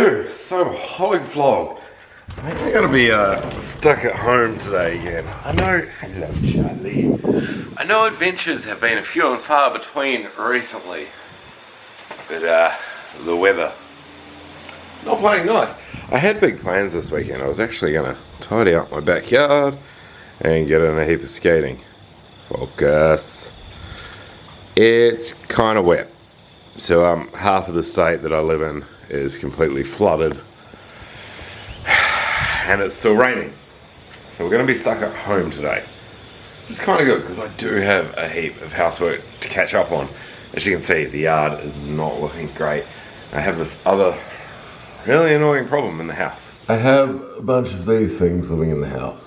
2, soberholic vlog. I think we're gonna be stuck at home today again. I know, hello Charlie. I know adventures have been a few and far between recently, but the weather not playing nice. I had big plans this weekend. I was actually gonna tidy up my backyard and get in a heap of skating. Focus. It's kind of wet. So half of the state that I live in is completely flooded and it's still raining. So we're going to be stuck at home today. Which is kind of good because I do have a heap of housework to catch up on. As you can see, the yard is not looking great. I have this other really annoying problem in the house. I have a bunch of these things living in the house.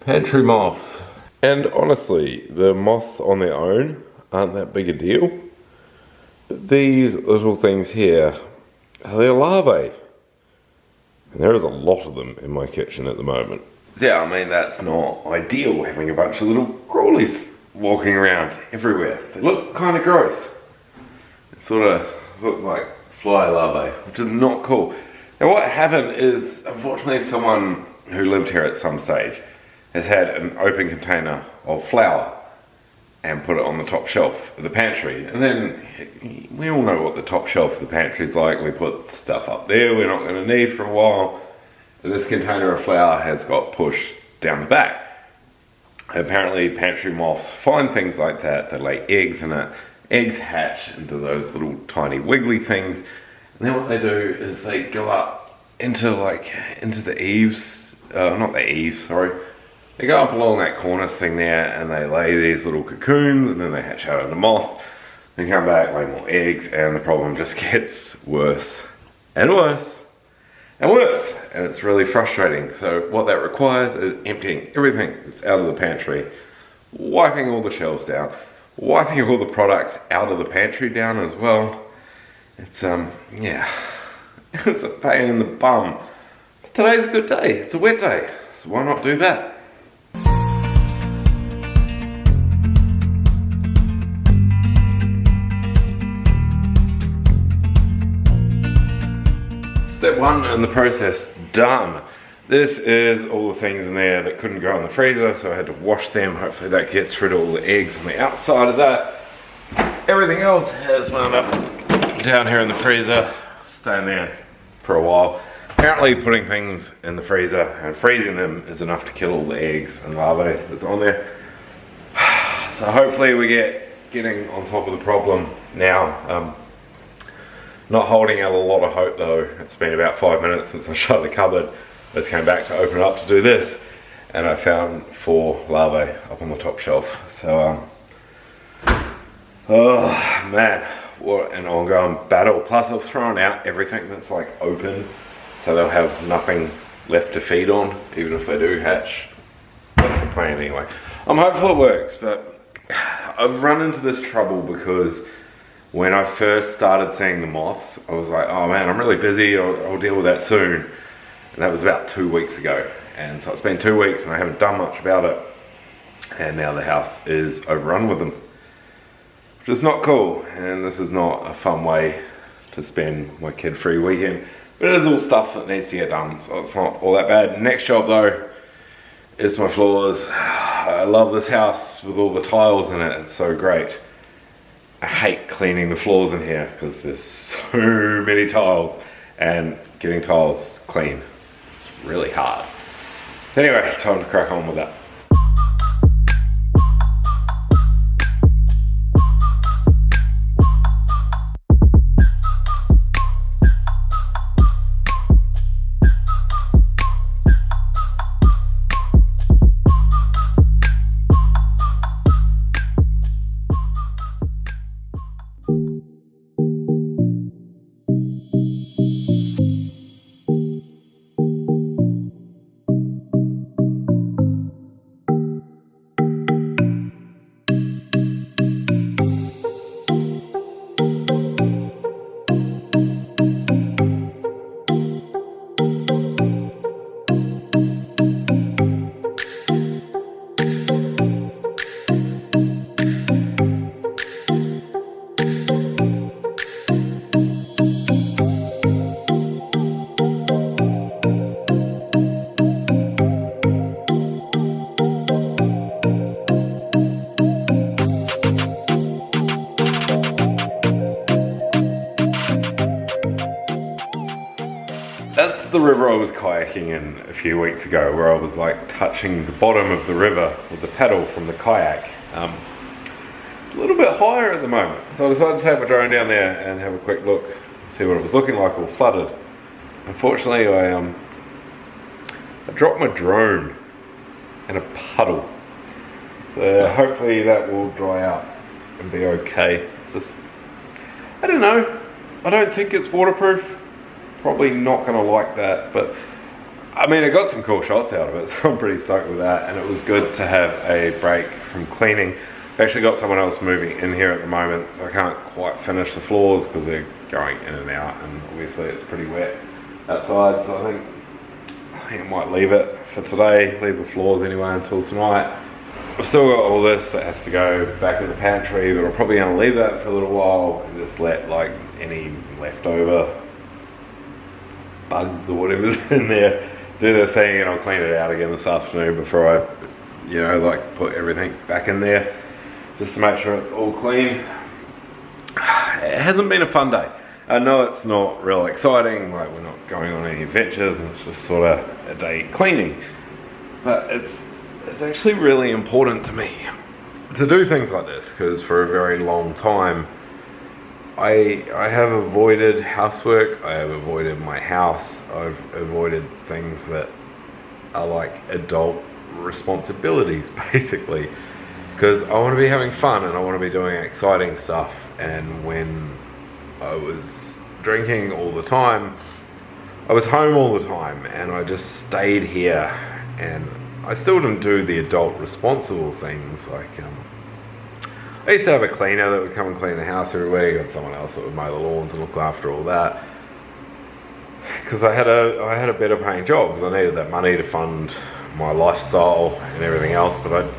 Pantry moths. And honestly, the moths on their own aren't that big a deal. But these little things here, they're larvae. And there is a lot of them in my kitchen at the moment. Yeah, I mean, that's not ideal, having a bunch of little crawlies walking around everywhere. They look kind of gross. They sort of look like fly larvae, which is not cool. Now what happened is, unfortunately, someone who lived here at some stage has had an open container of flour and put it on the top shelf of the pantry. And then, we all know what the top shelf of the pantry is like. We put stuff up there we're not going to need for a while. This container of flour has got pushed down the back. Apparently pantry moths find things like that. They lay eggs in it. Eggs hatch into those little tiny wiggly things. And then what they do is they go up into the eaves, not the eaves, sorry. They go up along that cornice thing there and they lay these little cocoons and then they hatch out into moths and come back, lay more eggs, and the problem just gets worse and worse and worse. And it's really frustrating. So what that requires is emptying everything that's out of the pantry, wiping all the shelves down, wiping all the products out of the pantry down as well. It's, yeah, it's a pain in the bum. But today's a good day. It's a wet day. So why not do that? Step 1 in the process done. This is all the things in there that couldn't go in the freezer, so I had to wash them. Hopefully that gets rid of all the eggs on the outside of that. Everything else has wound up down here in the freezer, staying there for a while. Apparently putting things in the freezer and freezing them is enough to kill all the eggs and larvae that's on there. So hopefully we getting on top of the problem now. Not holding out a lot of hope though. It's been about 5 minutes since I shut the cupboard. I just came back to open it up to do this, and I found 4 larvae up on the top shelf. So, oh man, what an ongoing battle. Plus I've thrown out everything that's like open, so they'll have nothing left to feed on, even if they do hatch. That's the plan anyway. I'm hopeful it works, but I've run into this trouble because when I first started seeing the moths, I was like, oh man, I'm really busy, I'll deal with that soon. And that was about 2 weeks ago. And so it's been 2 weeks and I haven't done much about it. And now the house is overrun with them, which is not cool. And this is not a fun way to spend my kid-free weekend. But it is all stuff that needs to get done, so it's not all that bad. Next job though is my floors. I love this house with all the tiles in it, it's so great. I hate cleaning the floors in here because there's so many tiles, and getting tiles clean, it's really hard. Anyway, time to crack on with that. river I was kayaking in a few weeks ago, where I was like touching the bottom of the river with the paddle from the kayak. It's a little bit higher at the moment, so I decided to take my drone down there and have a quick look, see what it was looking like all flooded. Unfortunately, I dropped my drone in a puddle, so hopefully that will dry out and be okay. It's just, I don't know, I don't think it's waterproof. Probably not going to like that, but I mean, I got some cool shots out of it, so I'm pretty stoked with that. And it was good to have a break from cleaning. I've actually got someone else moving in here at the moment, so I can't quite finish the floors because they're going in and out, and obviously it's pretty wet outside, so I think I might leave it for today, leave the floors anyway until tonight. I've still got all this that has to go back in the pantry, but I'm probably going to leave that for a little while and just let like any leftover bugs or whatever's in there do their thing, and I'll clean it out again this afternoon before I, you know, like put everything back in there, just to make sure it's all clean. It hasn't been a fun day. I know it's not real exciting, like we're not going on any adventures, and it's just sort of a day cleaning, but it's actually really important to me to do things like this, because for a very long time I have avoided housework, I have avoided my house, I've avoided things that are like adult responsibilities basically, because I want to be having fun and I want to be doing exciting stuff. And when I was drinking all the time, I was home all the time, and I just stayed here, and I still didn't do the adult responsible things. Like I used to have a cleaner that would come and clean the house every week. I had someone else that would mow the lawns and look after all that, because I had a better paying job, because I needed that money to fund my lifestyle and everything else. But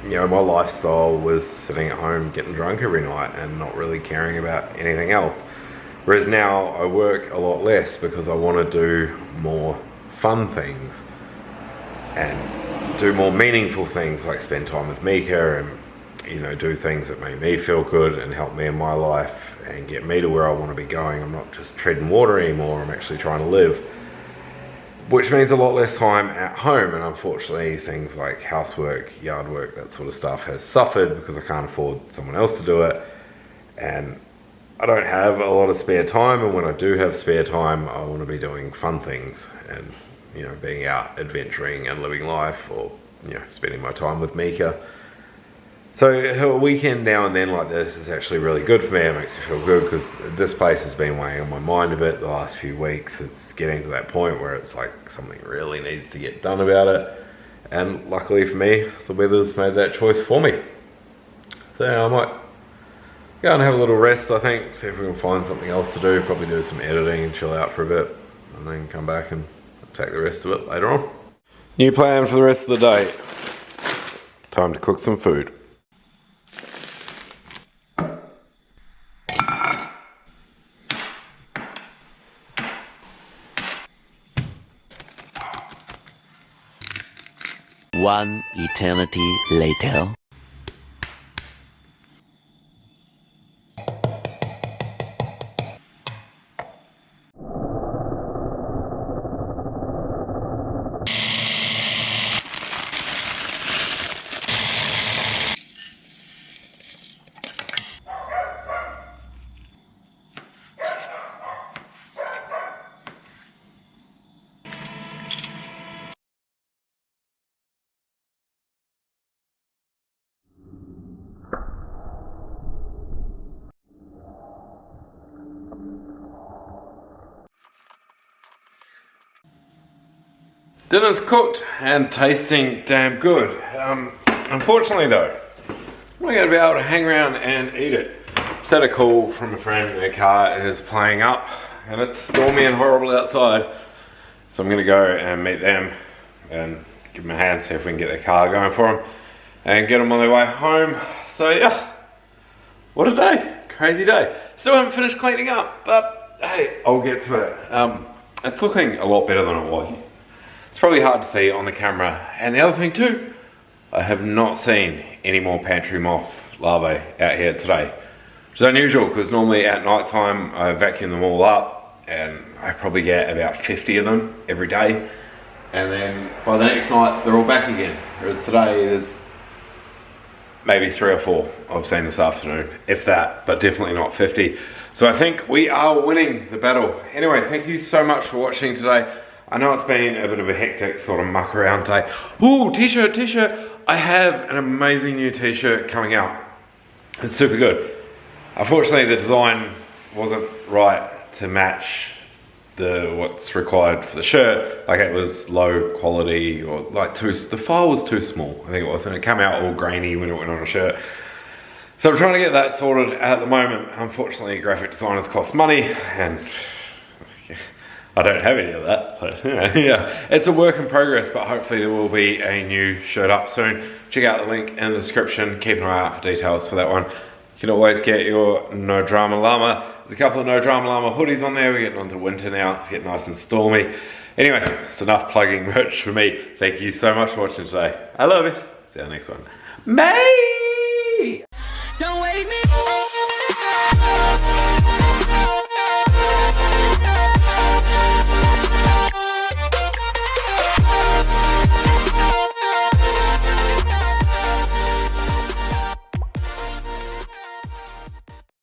my lifestyle was sitting at home getting drunk every night and not really caring about anything else. Whereas now I work a lot less because I want to do more fun things and do more meaningful things, like spend time with Mika and, you know, do things that make me feel good and help me in my life and get me to where I want to be going. I'm not just treading water anymore, I'm actually trying to live, which means a lot less time at home. And unfortunately things like housework, yard work, that sort of stuff has suffered because I can't afford someone else to do it, and I don't have a lot of spare time. And when I do have spare time, I want to be doing fun things and, you know, being out adventuring and living life, or, you know, spending my time with Mika. So a weekend now and then like this is actually really good for me. It makes me feel good, because this place has been weighing on my mind a bit the last few weeks. It's getting to that point where it's like something really needs to get done about it, and luckily for me, the weather's made that choice for me. So I might go and have a little rest, I think, see if we can find something else to do, probably do some editing and chill out for a bit, and then come back and take the rest of it later on. New plan for the rest of the day. Time to cook some food. One eternity later. Dinner's cooked and tasting damn good. Unfortunately though, I'm not going to be able to hang around and eat it. Just had a call from a friend. Their car is playing up and it's stormy and horrible outside. So I'm going to go and meet them and give them a hand, see if we can get their car going for them and get them on their way home. So yeah, what a day. Crazy day. Still haven't finished cleaning up, but hey, I'll get to it. It's looking a lot better than it was. It's probably hard to see on the camera. And the other thing too, I have not seen any more pantry moth larvae out here today. Which is unusual, because normally at night time I vacuum them all up and I probably get about 50 of them every day. And then by the next night, they're all back again. Whereas today, there's maybe 3 or 4 I've seen this afternoon, if that, but definitely not 50. So I think we are winning the battle. Anyway, thank you so much for watching today. I know it's been a bit of a hectic sort of muck around day. Ooh, t-shirt. I have an amazing new t-shirt coming out. It's super good. Unfortunately, the design wasn't right to match what's required for the shirt. Like, it was low quality, or like the file was too small, I think it was, and it came out all grainy when it went on a shirt. So I'm trying to get that sorted at the moment. Unfortunately, graphic designers cost money, and I don't have any of that. So, yeah, it's a work in progress, but hopefully there will be a new shirt up soon. Check out the link in the description. Keep an eye out for details for that one. You can always get your No Drama Llama. There's a couple of No Drama Llama hoodies on there. We're getting onto winter now. It's getting nice and stormy. Anyway, it's enough plugging merch for me. Thank you so much for watching today. I love you. See you on the next one. Bye!